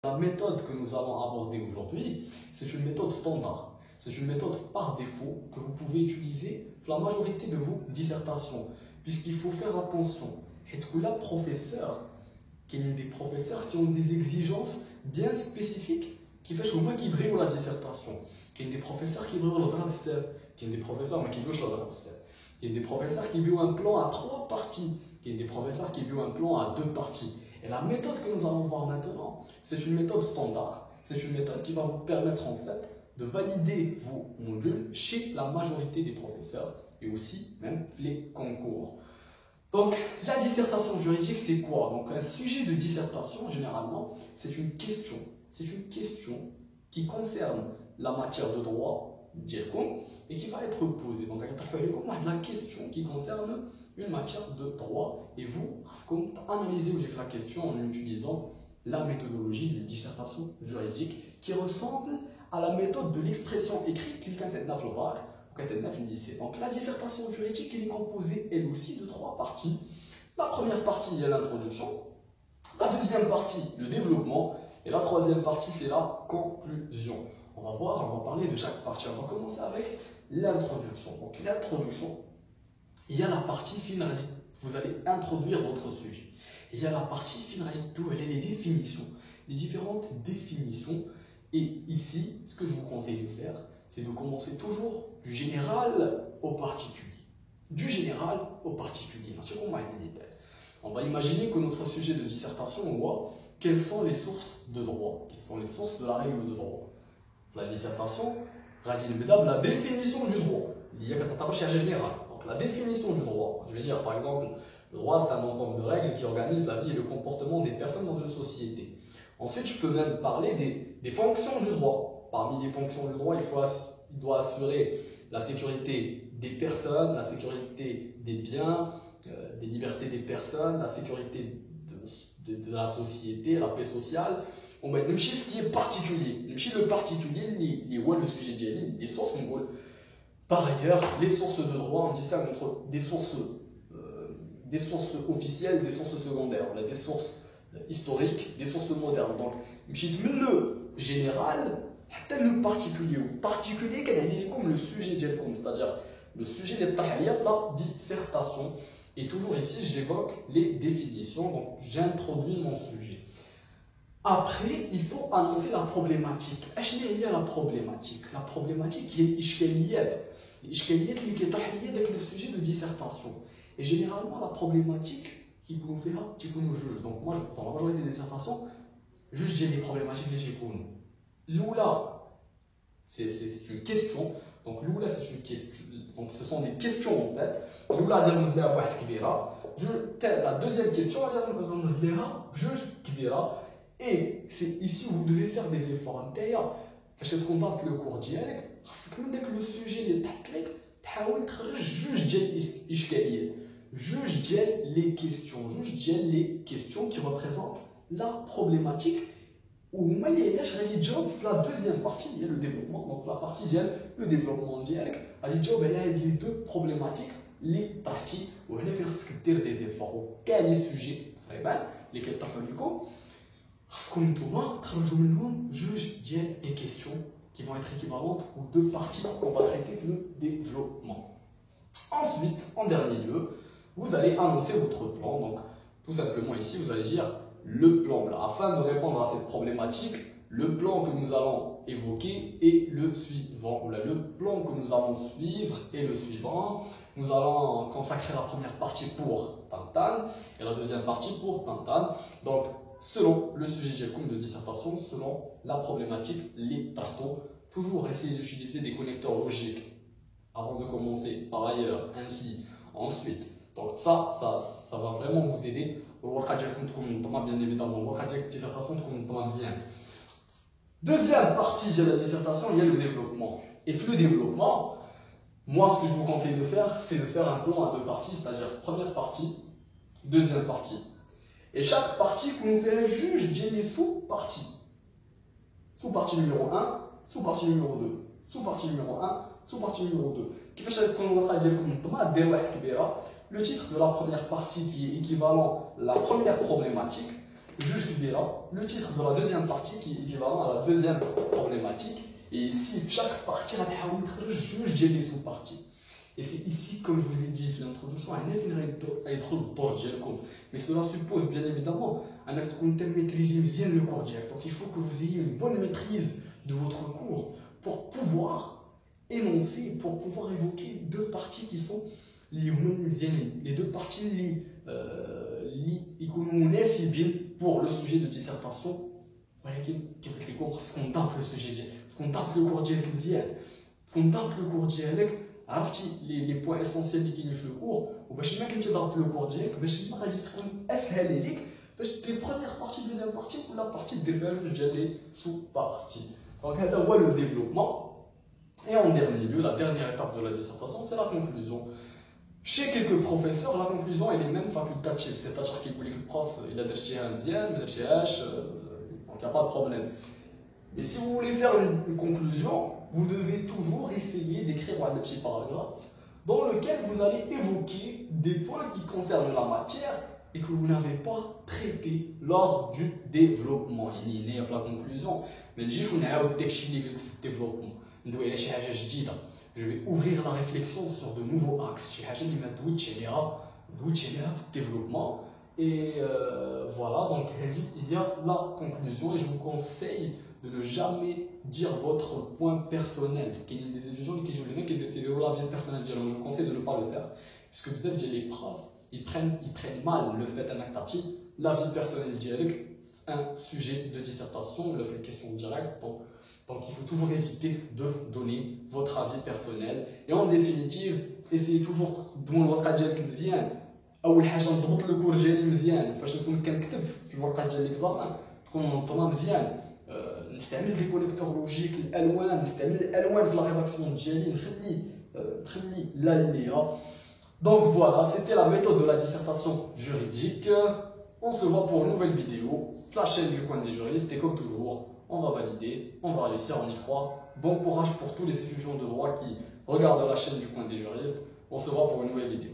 La méthode que nous allons aborder aujourd'hui, c'est une méthode standard. C'est une méthode par défaut que vous pouvez utiliser pour la majorité de vos dissertations, puisqu'il faut faire attention. Est-ce que là, professeur, qu'il y a des professeurs qui ont des exigences bien spécifiques qui font au moins qu'ils brillent la dissertation. Il y a des professeurs qui brillent le drame, il y a des professeurs qui brillent le drame, il y a des professeurs qui brillent un plan à 3 parties, il y a des professeurs qui brillent un plan à 2 parties. Et la méthode que nous allons voir maintenant, c'est une méthode standard. C'est une méthode qui va vous permettre en fait de valider vos modules chez la majorité des professeurs et aussi même les concours. Donc, la dissertation juridique, c'est quoi? Donc, un sujet de dissertation, généralement, c'est une question. C'est une question qui concerne la matière de droit, et qui va être posée. Donc, la question qui concerne une matière de droit, et vous, analysez la question en utilisant la méthodologie d'une dissertation juridique qui ressemble à la méthode de l'expression écrite qui est donc la dissertation juridique elle est composée elle aussi de 3 parties. La première partie est l'introduction, la deuxième partie le développement et la troisième partie c'est la conclusion. On va parler de chaque partie. On va commencer avec l'introduction. Donc l'introduction, il y a la partie finaliste, vous allez introduire votre sujet. Il y a la partie finaliste où elle est les définitions, les différentes définitions. Et ici, ce que je vous conseille de faire, c'est de commencer toujours du général au particulier. Du général au particulier. On va imaginer que notre sujet de dissertation, on voit quelles sont les sources de droit, quelles sont les sources de la règle de droit. La dissertation, la définition du droit. Il y a général. Donc la définition du droit. Je vais dire par exemple, le droit c'est un ensemble de règles qui organisent la vie et le comportement des personnes dans une société. Ensuite, je peux même parler des fonctions du droit. Parmi les fonctions du droit, il doit assurer la sécurité des personnes, la sécurité des biens, des libertés des personnes, la sécurité de la société, la paix sociale. On va même ce qui est particulier. Le particulier, le sujet des sources. Par ailleurs, les sources de droit, on distingue entre des sources officielles, des sources secondaires, des sources historiques, des sources modernes. Donc, le général, le particulier. Le particulier, c'est comme le sujet, c'est-à-dire le sujet de la dissertation. Et toujours ici, j'évoque les définitions, donc j'introduis mon sujet. Après, il faut annoncer la problématique. Il y a la problématique. La problématique qui est l'ishkaliyat. L'ishkaliyat qui est avec le sujet de dissertation. Et généralement, la problématique qui nous fait qui nous juge. Donc moi, dans la majorité des dissertations, juste j'ai des problématiques que j'ai connues. L'oula, c'est une question. Donc l'oula, c'est une question. Donc ce sont des questions en fait. L'oula, la deuxième question, et c'est ici où vous devez faire des efforts. D'ailleurs, parce que quand on le cours direct, le sujet est juge les questions qui représentent la problématique ou la deuxième partie, il y a le développement. Donc la partie le développement direct, elle a les 2 problématiques, les parties où elle a des efforts. Quel est le sujet lesquels juge les questions qui vont être équivalentes aux 2 parties qu'on va traiter le développement. Ensuite, en dernier lieu, vous allez annoncer votre plan. Donc, tout simplement ici, vous allez dire le plan. Afin de répondre à cette problématique, le plan que nous allons évoquer est le suivant. Le plan que nous allons suivre est le suivant. Nous allons consacrer la première partie pour Tantan et la deuxième partie pour Tantan. Donc, selon le sujet de dissertation, selon la problématique, les tartos, toujours essayer d'utiliser des connecteurs logiques avant de commencer, par ailleurs, ainsi, ensuite. Donc ça va vraiment vous aider. Bien évidemment, dissertation bien. Deuxième partie de la dissertation, il y a le développement. Et le développement, moi ce que je vous conseille de faire, c'est de faire un plan à 2 parties, c'est-à-dire première partie, deuxième partie. Et chaque partie que nous fait juge, j'ai les sous-parties. Sous-partie numéro 1, sous-partie numéro 2, sous-partie numéro 1, sous-partie numéro 2. Le titre de la première partie qui est équivalent à la première problématique, juge qui est là, le titre de la deuxième partie qui est équivalent à la deuxième problématique. Et ici, chaque partie a un juge des sous-parties. Et c'est ici, comme je vous ai dit dans l'introduction, mais cela suppose bien évidemment un acte qu'on maîtriser bien le cours direct. Donc il faut que vous ayez une bonne maîtrise de votre cours pour pouvoir énoncer, pour pouvoir évoquer deux parties qui sont les deux parties pour le sujet de dissertation. Parce qu'on tape le sujet, parce qu'on tape le cours direct, qu'on tape le cours direct. Les points essentiels qui nous font le cours, ou باش ما كنتي ضربت le cours direct باش ما غادي تكون اسهل ليك باش دير première partie deuxième partie ou la partie دير فيها جوج ديال لي sous parties. Donc هذا هو le développement. Et en dernier lieu, la dernière étape de la dissertation, c'est la conclusion. Chez quelques professeurs, la conclusion elle est même facultative, c'est-à-dire qu'il dit que le prof il a درتيها مزيان ما درتيهاش, donc il n'y a pas de problème. Mais si vous voulez faire une conclusion, vous devez toujours essayer d'écrire un petit paragraphe dans lequel vous allez évoquer des points qui concernent la matière et que vous n'avez pas traité lors du développement. Il y a la conclusion. Mais je vais ouvrir la réflexion sur de nouveaux axes. Développement. Et voilà, donc il y a la conclusion et je vous conseille de ne jamais dire votre point personnel. Il y a des étudiants qui jouent les mecs qui détériorent la vie personnelle. Je vous conseille de ne pas le faire. Puisque vous savez, les profs, ils prennent mal le fait d'un acte article, la vie personnelle dialogue, un sujet de dissertation, le fait de question directe. Donc il faut toujours éviter de donner votre avis personnel. Et en définitive, essayez toujours de vous dire أول حاجة نضبط لو كور ديالي مزيان فاش نكون كنكتب في الورقة ديال ليكزامان تكون منظمة مزيان نستعمل لي كونيكتور لوجيك الالوان نستعمل الالوان في لا ريداكسيون ديالي نخلي لا لينيا. Donc voilà, c'était la méthode de la dissertation juridique. On se voit pour une nouvelle vidéo, la chaîne du coin des juristes et comme toujours, on va valider, on va réussir, on y croit. Bon courage pour tous les étudiants de droit qui regardent la chaîne du coin des juristes. On se voit pour une nouvelle vidéo.